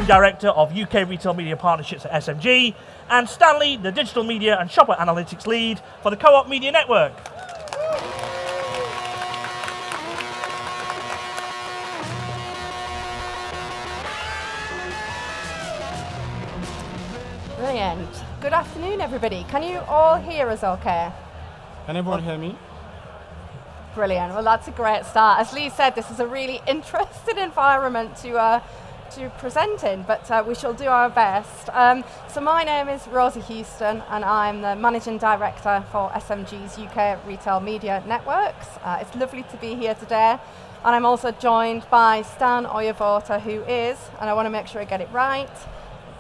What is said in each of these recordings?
Director of UK Retail Media Partnerships at SMG, and Stanley, the Digital Media and Shopper Analytics Lead for the Co-op Media Network. Brilliant. Good afternoon, everybody. Can you all hear us okay? Can everyone hear me? Brilliant. Well, that's a great start. As Lee said, this is a really interesting environment to present in, but we shall do our best. So my name is Rosie Houston, and I'm the Managing Director for SMG's UK Retail Media Networks. It's lovely to be here today, and I'm also joined by Stan Oyovota, who is, and I want to make sure I get it right,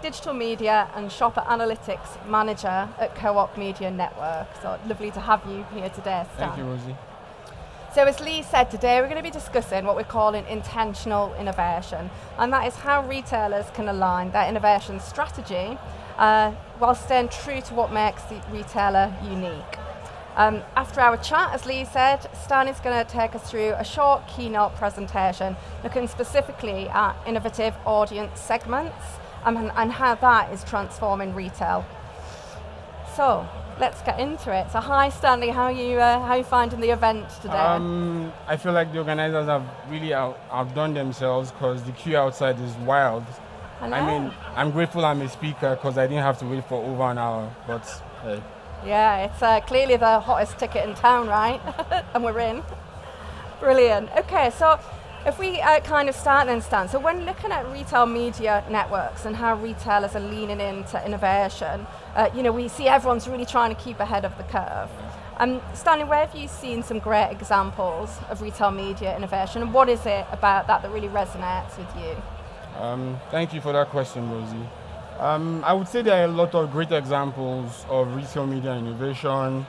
Digital Media and Shopper Analytics Manager at Co-op Media Network. So lovely to have you here today, Stan. Thank you, Rosie. So as Lee said, today we're going to be discussing what we're calling intentional innovation, and that is how retailers can align their innovation strategy while staying true to what makes the retailer unique. After our chat, as Lee said, Stan is going to take us through a short keynote presentation looking specifically at innovative audience segments and how that is transforming retail. So let's get into it. So hi Stanley, how are you finding the event today? I feel like the organizers have really outdone themselves because the queue outside is wild. I know. I mean, I'm grateful I'm a speaker because I didn't have to wait for over an hour, but hey. Yeah, it's clearly the hottest ticket in town, right? And we're in. Brilliant. Okay, so if we kind of start then, Stan, so when looking at retail media networks and how retailers are leaning into innovation, we see everyone's really trying to keep ahead of the curve. Stanley, where have you seen some great examples of retail media innovation, and what is it about that really resonates with you? Thank you for that question, Rosie. I would say there are a lot of great examples of retail media innovation.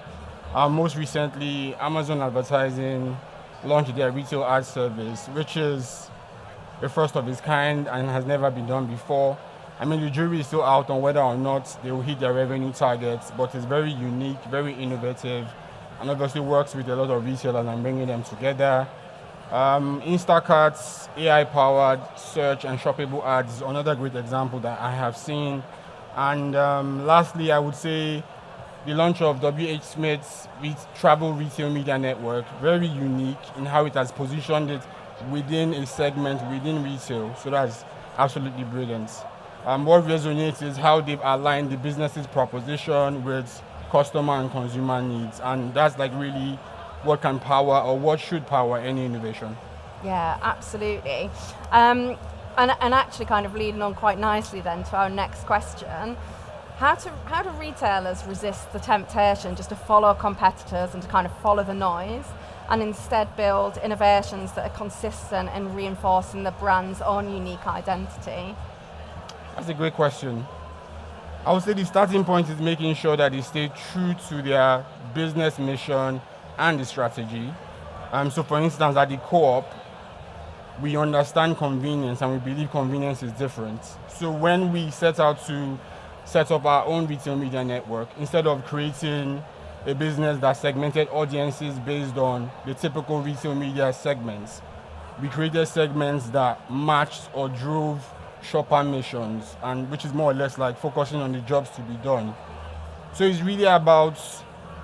Most recently, Amazon Advertising launched their retail ad service, which is the first of its kind and has never been done before. I mean, the jury is still out on whether or not they will hit their revenue targets, but it's very unique, very innovative, and obviously works with a lot of retailers and bringing them together. Instacart's AI-powered search and shoppable ads is another great example that I have seen. And lastly, I would say the launch of W.H. Smith's Travel Retail Media Network, very unique in how it has positioned it within a segment within retail. So that's absolutely brilliant. What resonates is how they've aligned the business's proposition with customer and consumer needs. And that's like really what can power or what should power any innovation. Yeah, absolutely. And actually kind of leading on quite nicely then to our next question. How do retailers resist the temptation just to follow competitors and to kind of follow the noise and instead build innovations that are consistent in reinforcing the brand's own unique identity? That's a great question. I would say the starting point is making sure that they stay true to their business mission and the strategy. So for instance, at the Co-op, we understand convenience and we believe convenience is different. So when we set out to set up our own retail media network, instead of creating a business that segmented audiences based on the typical retail media segments, we created segments that matched or drove shopper missions, and which is more or less like focusing on the jobs to be done. So it's really about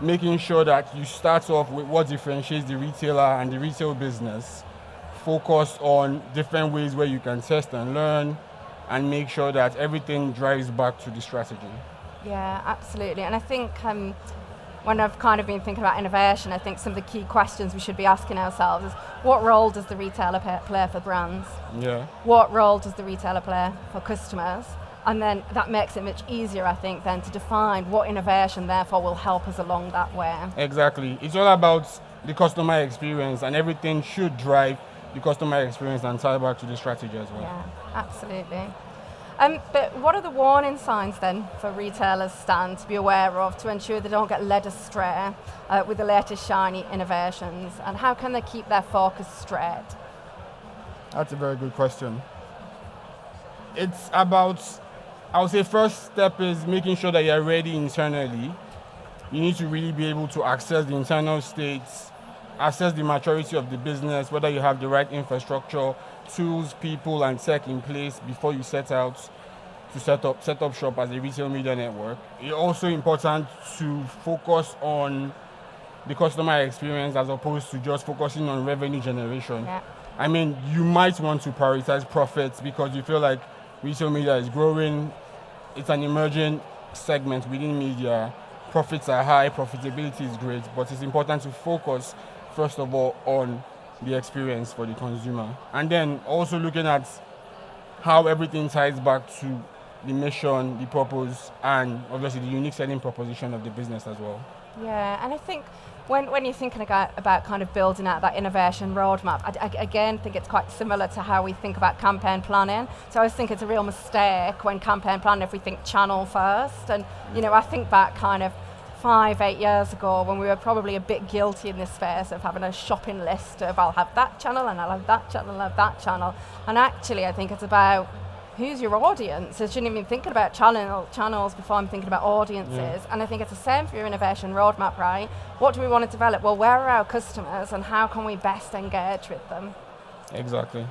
making sure that you start off with what differentiates the retailer and the retail business, focus on different ways where you can test and learn, and make sure that everything drives back to the strategy. Yeah, absolutely. And I think when I've kind of been thinking about innovation, I think some of the key questions we should be asking ourselves is, what role does the retailer play for brands? Yeah. What role does the retailer play for customers? And then that makes it much easier, I think, then to define what innovation therefore will help us along that way. Exactly. It's all about the customer experience, and everything should drive the customer experience and tie back to the strategy as well. Yeah, absolutely. But what are the warning signs then for retailers, Stan, to be aware of to ensure they don't get led astray with the latest shiny innovations? And how can they keep their focus straight? That's a very good question. It's about, I would say first step is making sure that you're ready internally. You need to really be able to access the internal states assess the maturity of the business, whether you have the right infrastructure, tools, people, and tech in place before you set out to set up shop as a retail media network. It's also important to focus on the customer experience as opposed to just focusing on revenue generation. Yeah. I mean, you might want to prioritize profits because you feel like retail media is growing. It's an emerging segment within media. Profits are high, profitability is great, but it's important to focus, first of all, on the experience for the consumer. And then also looking at how everything ties back to the mission, the purpose, and obviously the unique selling proposition of the business as well. Yeah, and I think when you're thinking about kind of building out that innovation roadmap, I again think it's quite similar to how we think about campaign planning. So I always think it's a real mistake when campaign planning if we think channel first. And I think back kind of 5-8 years ago when we were probably a bit guilty in this space of having a shopping list of I'll have that channel and I'll have that channel and I'll have that channel. And actually I think it's about who's your audience? I shouldn't even thinking about channels before I'm thinking about audiences. Yeah. And I think it's the same for your innovation roadmap, right? What do we want to develop? Well, where are our customers and how can we best engage with them? Exactly.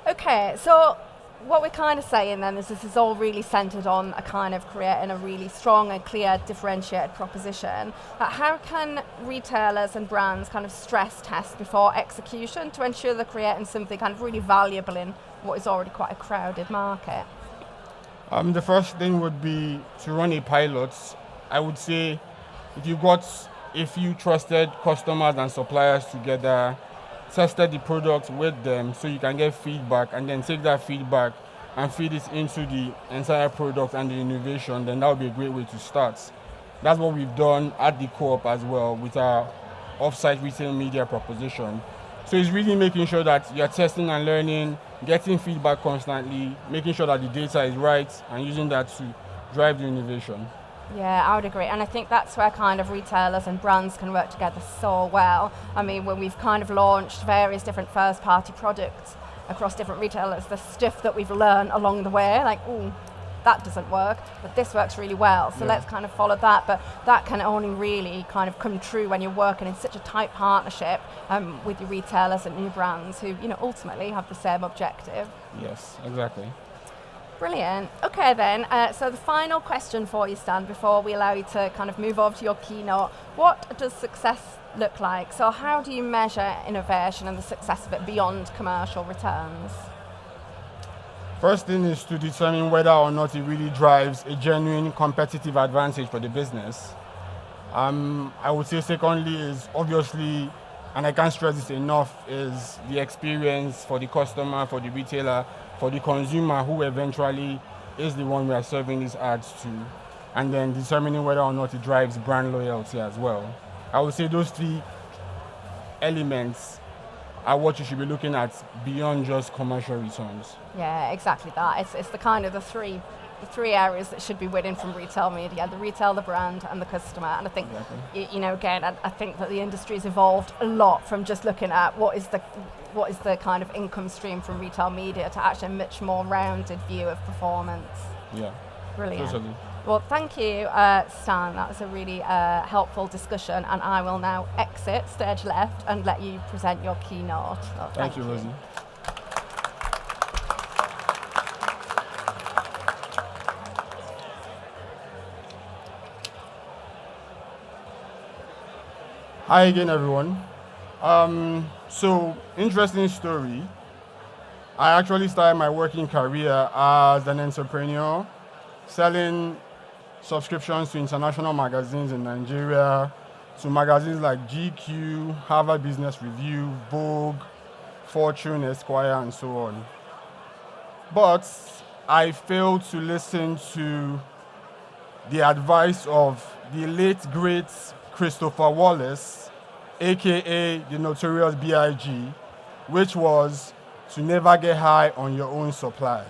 Okay, so what we're kind of saying then is this is all really centered on a kind of creating a really strong and clear differentiated proposition. How can retailers and brands kind of stress test before execution to ensure they're creating something kind of really valuable in what is already quite a crowded market? The first thing would be to run a pilot. I would say if you got a few trusted customers and suppliers together, tested the product with them so you can get feedback and then take that feedback and feed it into the entire product and the innovation, then that would be a great way to start. That's what we've done at the Co-op as well with our off-site retail media proposition. So it's really making sure that you're testing and learning, getting feedback constantly, making sure that the data is right and using that to drive the innovation. Yeah, I would agree. And I think that's where kind of retailers and brands can work together so well. I mean, when we've kind of launched various different first-party products across different retailers, the stuff that we've learned along the way, like, ooh, that doesn't work, but this works really well. So let's kind of follow that. But that can only really kind of come true when you're working in such a tight partnership with your retailers and new brands who, ultimately have the same objective. Yes, exactly. Brilliant. Okay then, so the final question for you, Stan, before we allow you to kind of move over to your keynote. What does success look like? So how do you measure innovation and the success of it beyond commercial returns? First thing is to determine whether or not it really drives a genuine competitive advantage for the business. I would say secondly is obviously, and I can't stress this enough, is the experience for the customer, for the retailer, for the consumer who eventually is the one we are serving these ads to, and then determining whether or not it drives brand loyalty as well. I would say those three elements are what you should be looking at beyond just commercial returns. Yeah, exactly that. It's the kind of the three areas that should be winning from retail media: the retail, the brand, and the customer. And I think, again, I think that the industry's evolved a lot from just looking at what is the kind of income stream from retail media to actually a much more rounded view of performance. Yeah. Brilliant. Totally. Well, thank you, Stan. That was a really helpful discussion, and I will now exit stage left and let you present your keynote. So thank you, Rosie. Hi again, everyone. So, interesting story. I actually started my working career as an entrepreneur, selling subscriptions to international magazines in Nigeria, to magazines like GQ, Harvard Business Review, Vogue, Fortune, Esquire, and so on. But I failed to listen to the advice of the late, great Christopher Wallace, aka the notorious B.I.G., which was to never get high on your own supply.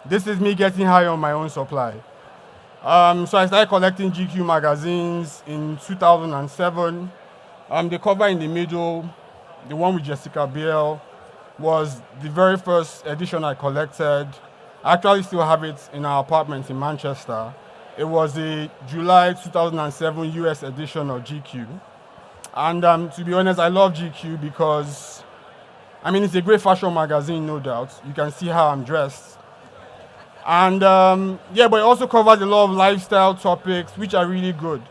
This is me getting high on my own supply. So I started collecting GQ magazines in 2007. The cover in the middle, the one with Jessica Biel, was the very first edition I collected. I actually still have it in our apartment in Manchester. It was a July 2007 US edition of GQ. And to be honest, I love GQ because, I mean, it's a great fashion magazine, no doubt. You can see how I'm dressed. And yeah, but it also covers a lot of lifestyle topics, which are really good.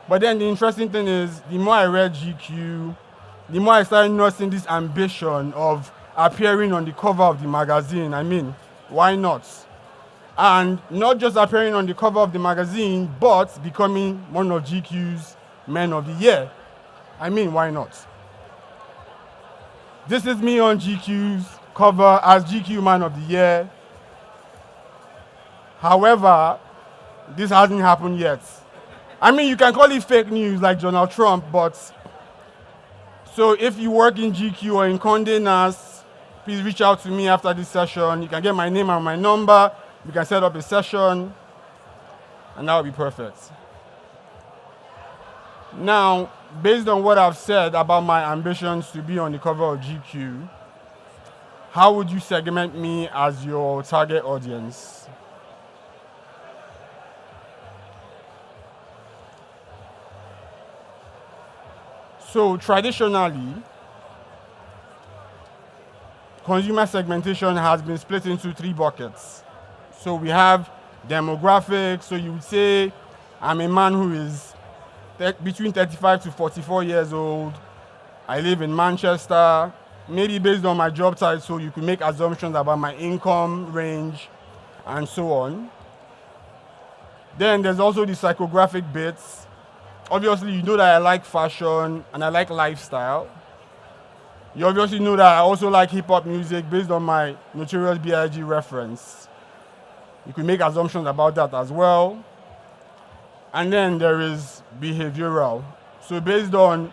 But then the interesting thing is, the more I read GQ, the more I started nursing this ambition of appearing on the cover of the magazine. I mean, why not? And not just appearing on the cover of the magazine, but becoming one of GQ's Men of the Year. I mean, why not? This is me on GQ's cover as GQ Man of the Year. However, this hasn't happened yet. I mean, you can call it fake news like Donald Trump, but so if you work in GQ or in Condé Nast, please reach out to me after this session. You can get my name and my number. We can set up a session, and that will be perfect. Now, based on what I've said about my ambitions to be on the cover of GQ, how would you segment me as your target audience? So traditionally, consumer segmentation has been split into 3 buckets. So we have demographics. So you would say, I'm a man who is between 35 to 44 years old. I live in Manchester. Maybe based on my job title, you could make assumptions about my income range and so on. Then there's also the psychographic bits. Obviously, you know that I like fashion and I like lifestyle. You obviously know that I also like hip-hop music based on my Notorious B.I.G. reference. You could make assumptions about that as well. And then there is behavioral. So based on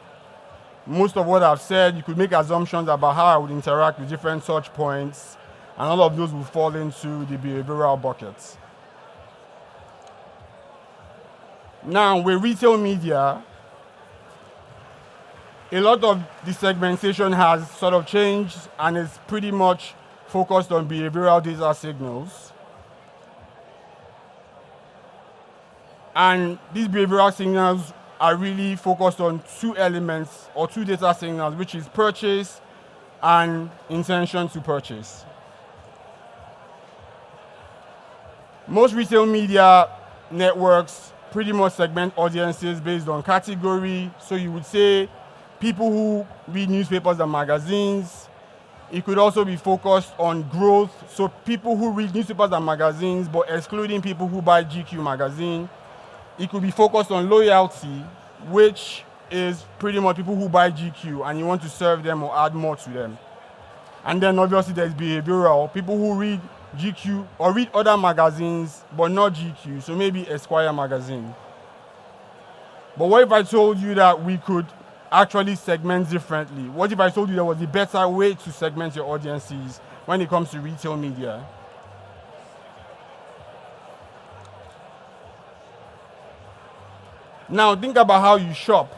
most of what I've said, you could make assumptions about how I would interact with different touch points, and all of those will fall into the behavioral buckets. Now, with retail media, a lot of the segmentation has sort of changed and is pretty much focused on behavioral data signals. And these behavioral signals are really focused on 2 elements or 2 data signals, which is purchase and intention to purchase. Most retail media networks pretty much segment audiences based on category. So you would say people who read newspapers and magazines. It could also be focused on growth. So people who read newspapers and magazines, but excluding people who buy GQ magazine. It could be focused on loyalty, which is pretty much people who buy GQ and you want to serve them or add more to them. And then obviously there's behavioral, people who read GQ or read other magazines but not GQ, so maybe Esquire magazine. But what if I told you that we could actually segment differently? What if I told you there was a better way to segment your audiences when it comes to retail media? Now think about how you shop.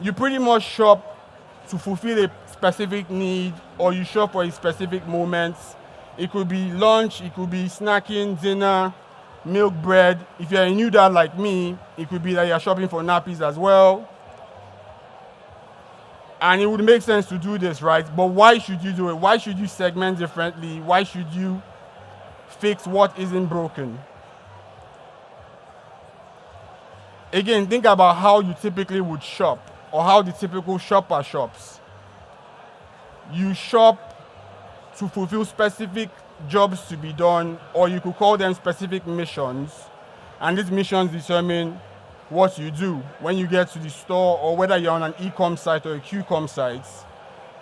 You pretty much shop to fulfill a specific need, or you shop for a specific moment. It could be lunch, it could be snacking, dinner, milk, bread. If you're a new dad like me, it could be that you're shopping for nappies as well. And it would make sense to do this, right? But why should you do it? Why should you segment differently? Why should you fix what isn't broken? Again, think about how you typically would shop, or how the typical shopper shops. You shop to fulfill specific jobs to be done, or you could call them specific missions. And these missions determine what you do when you get to the store, or whether you're on an e-com site or a Q-com site.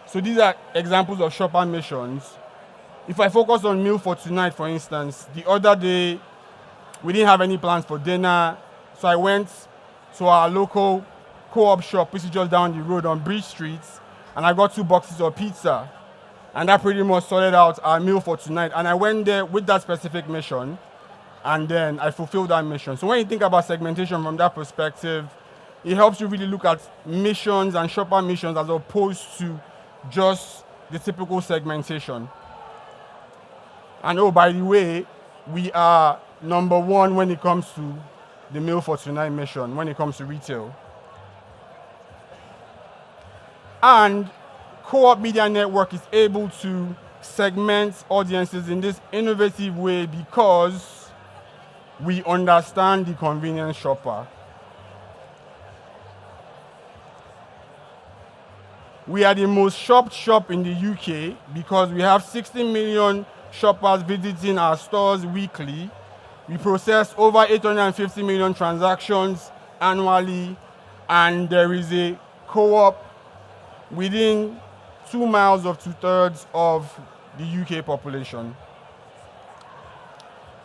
So these are examples of shopper missions. If I focus on meal for tonight, for instance, the other day, we didn't have any plans for dinner. So I went to our local co-op shop, which is just down the road on Bridge Street, and I got 2 boxes of pizza. And that pretty much sorted out our meal for tonight. And I went there with that specific mission, and then I fulfilled that mission. So when you think about segmentation from that perspective, it helps you really look at missions and shopper missions as opposed to just the typical segmentation. And oh, by the way, we are number 1 when it comes to the meal for tonight mission when it comes to retail. And Co-op Media Network is able to segment audiences in this innovative way because we understand the convenience shopper. We are the most shopped shop in the UK because we have 60 million shoppers visiting our stores weekly. We process over 850 million transactions annually, and there is a co-op within 2 miles of 2/3 of the UK population.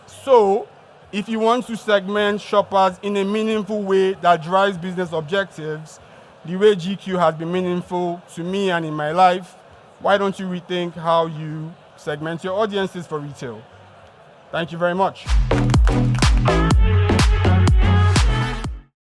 So, if you want to segment shoppers in a meaningful way that drives business objectives, the way GQ has been meaningful to me and in my life, why don't you rethink how you segment your audiences for retail? Thank you very much.